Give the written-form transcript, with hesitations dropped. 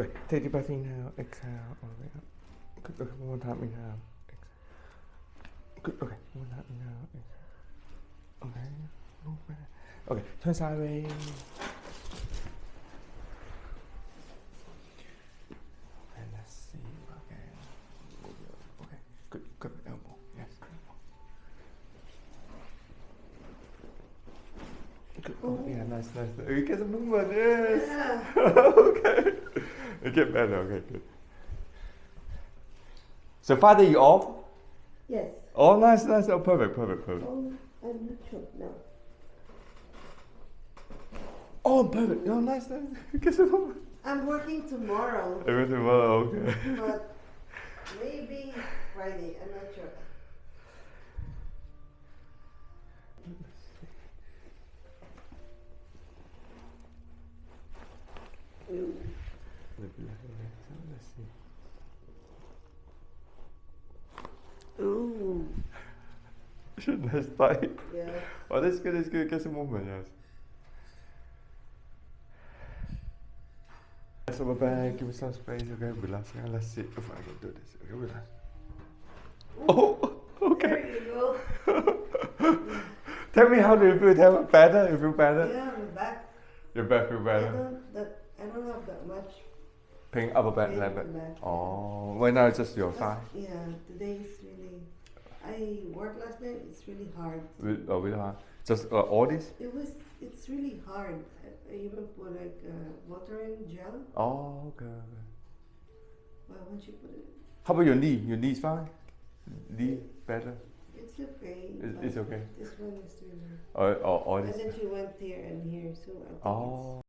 Okay, take deep breath, inhale, exhale, all the way up. Good, okay, one more time, inhale, exhale. Good, okay, one more time, inhale, exhale. Okay, move back. Okay, turn sideways. Okay, let's see, okay. Okay, good, good, elbow, yes, elbow. Good, oh, yeah, nice. You get some movement, yes. Yeah. Okay. It get better, okay, good. So Friday you off? Yes. Oh, nice. Oh, perfect. Oh, I'm not sure now. Oh, perfect. Oh, nice. Get some movement. I'm working tomorrow. Tomorrow, okay. But maybe Friday, I'm not sure. Let's see. Ooh. Nice tight. Yeah. Oh, that's good. Get some movement, yes. Let's over back, give me some space, okay, relax. Let's see if I can do this. Okay, relax. Oh, okay. There you go. Tell me how do you feel? Tell me better. You feel better? Yeah, my back. Your back feel better? I don't have that much Pain upper back, pain left in the back. back. Oh, right now it's just your thigh. Yeah, today is really. I worked last night. It's really hard. Really hard. Just all this? It's really hard. I even put like watering gel. Oh, okay. Well, once you put it, How about your knee? Your knee's fine? Knee better? it's okay. It's okay. This one is really. Or all And this? then she went here and here, so I think Oh.